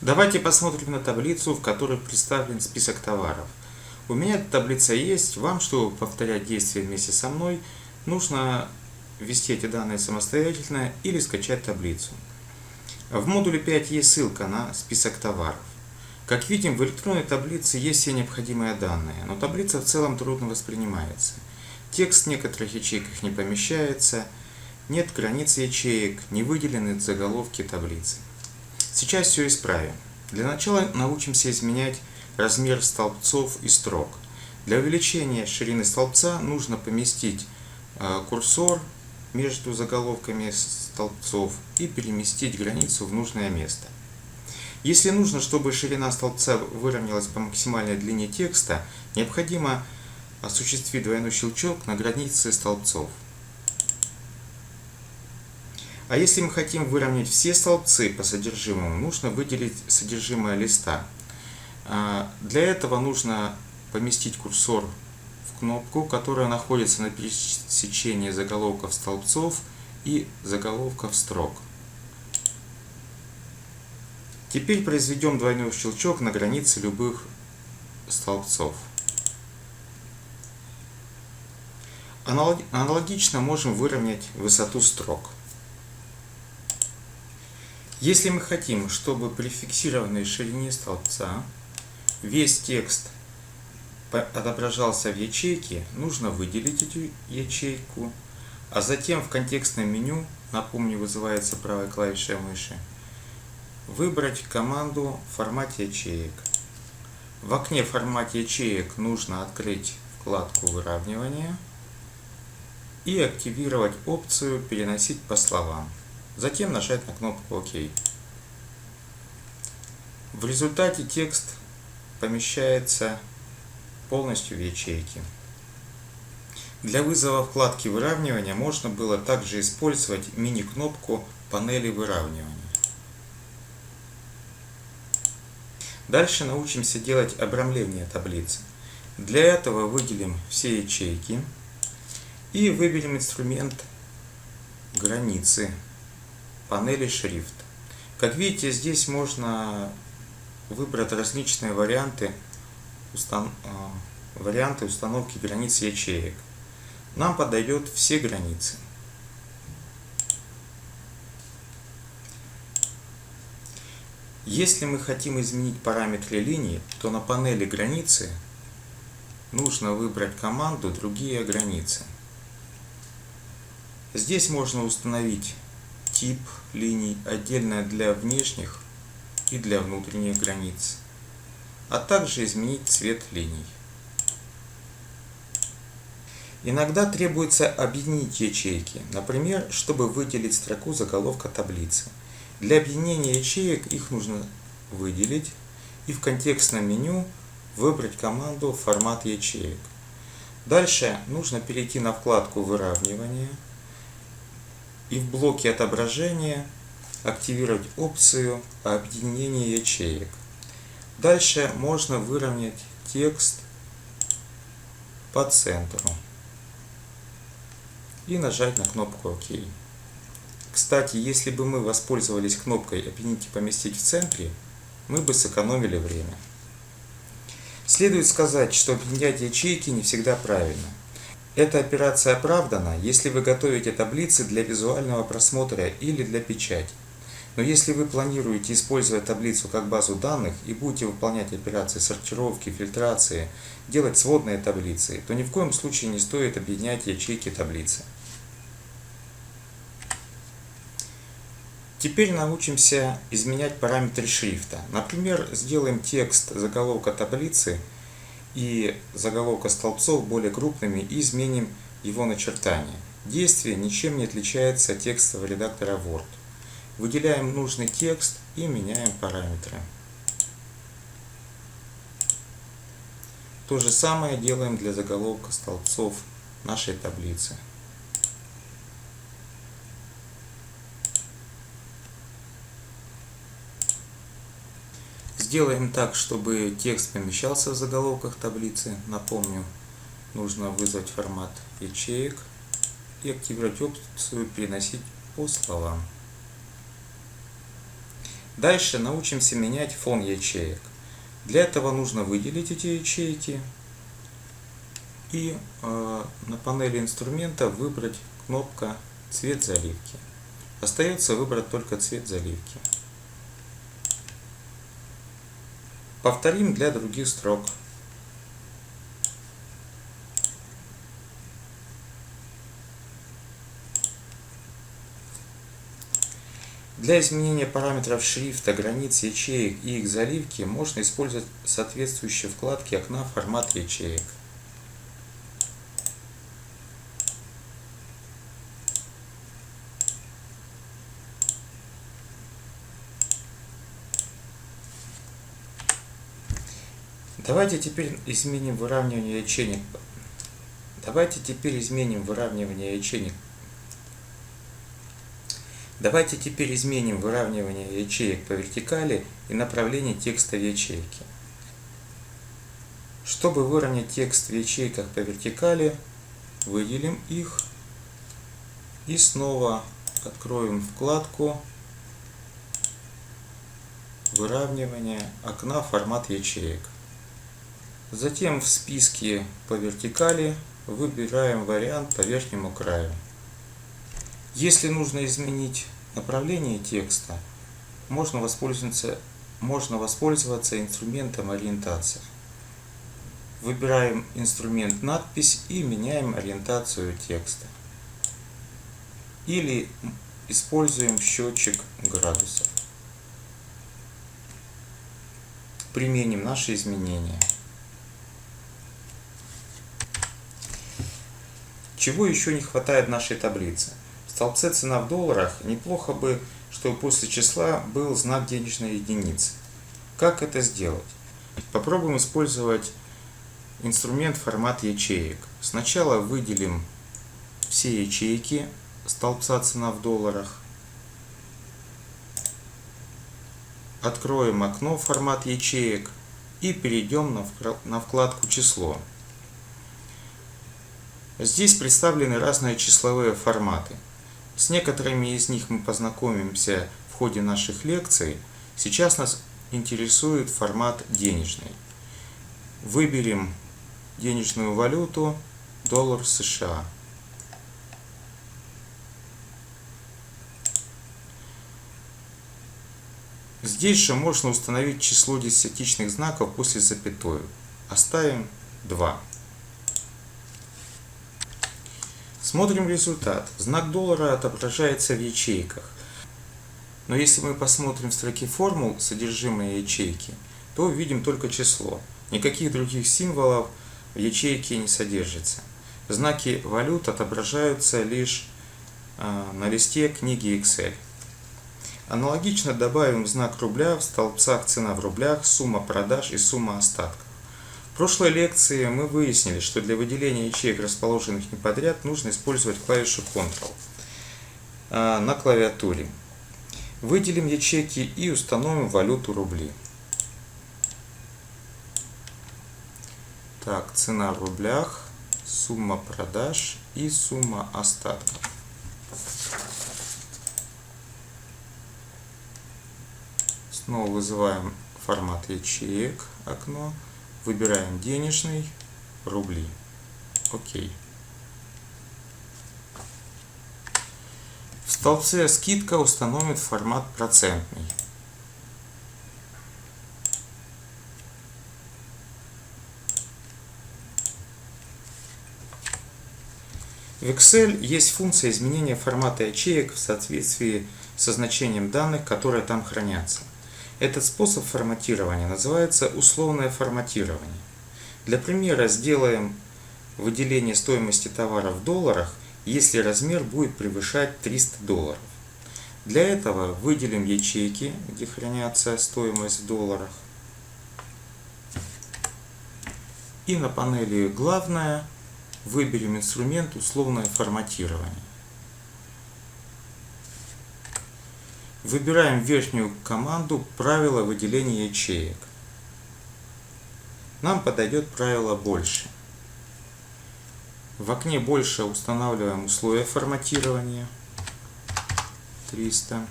Давайте посмотрим на таблицу, в которой представлен список товаров. У меня эта таблица есть. Вам, чтобы повторять действия вместе со мной, нужно ввести эти данные самостоятельно или скачать таблицу. В модуле 5 есть ссылка на список товаров. Как видим, в электронной таблице есть все необходимые данные, но таблица в целом трудно воспринимается. Текст в некоторых ячейках не помещается, нет границ ячеек, не выделены заголовки таблицы. Сейчас все исправим. Для начала научимся изменять размер столбцов и строк. Для увеличения ширины столбца нужно поместить курсор между заголовками столбцов и переместить границу в нужное место. Если нужно, чтобы ширина столбца выровнялась по максимальной длине текста, необходимо осуществить двойной щелчок на границе столбцов. А если мы хотим выровнять все столбцы по содержимому, нужно выделить содержимое листа. Для этого нужно поместить курсор в кнопку, которая находится на пересечении заголовков столбцов и заголовков строк. Теперь произведем двойной щелчок на границе любых столбцов. Аналогично можем выровнять высоту строк. Если мы хотим, чтобы при фиксированной ширине столбца весь текст отображался в ячейке, нужно выделить эту ячейку, а затем в контекстном меню, напомню, вызывается правой клавишей мыши, выбрать команду в формате ячеек. В окне в формате ячеек нужно открыть вкладку выравнивания и активировать опцию «Переносить по словам». Затем нажать на кнопку «Ок». В результате текст помещается полностью в ячейки. Для вызова вкладки выравнивания можно было также использовать мини-кнопку панели выравнивания. Дальше научимся делать обрамление таблицы. Для этого выделим все ячейки и выберем инструмент границы панели шрифт. Как видите, здесь можно выбрать различные варианты установки границ ячеек. Нам подойдет все границы. Если мы хотим изменить параметры линии, то на панели границы нужно выбрать команду «Другие границы». Здесь можно установить тип линий отдельно для внешних и для внутренних границ, а также изменить цвет линий. Иногда требуется объединить ячейки, например, чтобы выделить строку заголовка таблицы. Для объединения ячеек их нужно выделить и в контекстном меню выбрать команду «Формат ячеек». Дальше нужно перейти на вкладку «Выравнивание» и в блоке отображения активировать опцию объединения ячеек. Дальше можно выровнять текст по центру и нажать на кнопку «Ок». Кстати, если бы мы воспользовались кнопкой «Объединить и поместить в центре», мы бы сэкономили время. Следует сказать, что объединять ячейки не всегда правильно. Эта операция оправдана, если вы готовите таблицы для визуального просмотра или для печати. Но если вы планируете использовать таблицу как базу данных и будете выполнять операции сортировки, фильтрации, делать сводные таблицы, то ни в коем случае не стоит объединять ячейки таблицы. Теперь научимся изменять параметры шрифта. Например, сделаем текст заголовка таблицы и заголовка столбцов более крупными и изменим его начертание. Действие ничем не отличается от текстового редактора Word. Выделяем нужный текст и меняем параметры. То же самое делаем для заголовка столбцов нашей таблицы. Сделаем так, чтобы текст помещался в заголовках таблицы. Напомню, нужно вызвать формат ячеек и активировать опцию «Переносить по словам». Дальше научимся менять фон ячеек. Для этого нужно выделить эти ячейки и на панели инструмента выбрать кнопка «Цвет заливки». Остается выбрать только цвет заливки. Повторим для других строк. Для изменения параметров шрифта, границ ячеек и их заливки можно использовать соответствующие вкладки окна «Формат ячеек». Давайте теперь изменим выравнивание ячеек. Давайте теперь изменим выравнивание ячеек по вертикали и направление текста в ячейке. Чтобы выровнять текст в ячейках по вертикали, выделим их и снова откроем вкладку «Выравнивание окна формат ячеек». Затем в списке по вертикали выбираем вариант по верхнему краю. Если нужно изменить направление текста, можно воспользоваться инструментом ориентация. Выбираем инструмент «Надпись» и меняем ориентацию текста. Или используем счетчик градусов. Применим наши изменения. Чего еще не хватает в нашей таблице? В столбце «Цена в долларах» неплохо бы, чтобы после числа был знак денежной единицы. Как это сделать? Попробуем использовать инструмент «Формат ячеек». Сначала выделим все ячейки столбца «Цена в долларах». Откроем окно «Формат ячеек» и перейдем на вкладку «Число». Здесь представлены разные числовые форматы. С некоторыми из них мы познакомимся в ходе наших лекций. Сейчас нас интересует формат денежный. Выберем денежную валюту доллар США. Здесь же можно установить число десятичных знаков после запятой. Оставим 2. Смотрим результат. Знак доллара отображается в ячейках. Но если мы посмотрим в строке формул содержимое ячейки, то увидим только число. Никаких других символов в ячейке не содержится. Знаки валют отображаются лишь на листе книги Excel. Аналогично добавим знак рубля в столбцах «Цена в рублях», «Сумма продаж» и «Сумма остатков». В прошлой лекции мы выяснили, что для выделения ячеек, расположенных не подряд, нужно использовать клавишу Ctrl на клавиатуре. Выделим ячейки и установим валюту рубли. Так, цена в рублях, сумма продаж и сумма остатков. Снова вызываем формат ячеек, окно. Выбираем денежный, рубли. Окей. В столбце скидка установит формат процентный. В Excel есть функция изменения формата ячеек в соответствии со значением данных, которые там хранятся. Этот способ форматирования называется условное форматирование. Для примера сделаем выделение стоимости товара в долларах, если размер будет превышать $300. Для этого выделим ячейки, где хранятся стоимость в долларах. И на панели «Главное» выберем инструмент «Условное форматирование». Выбираем верхнюю команду «Правило выделения ячеек». Нам подойдет правило «Больше». В окне «Больше» устанавливаем условия форматирования 300.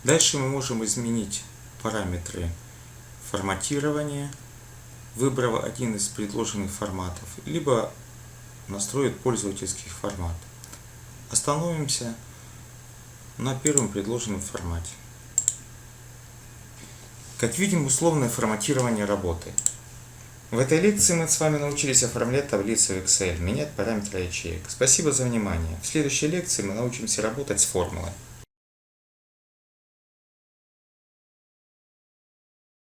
Дальше мы можем изменить параметры форматирования, выбрав один из предложенных форматов, либо настроить пользовательский формат. Остановимся на первом предложенном формате. Как видим, условное форматирование работает. В этой лекции мы с вами научились оформлять таблицы в Excel, менять параметры ячеек. Спасибо за внимание. В следующей лекции мы научимся работать с формулой.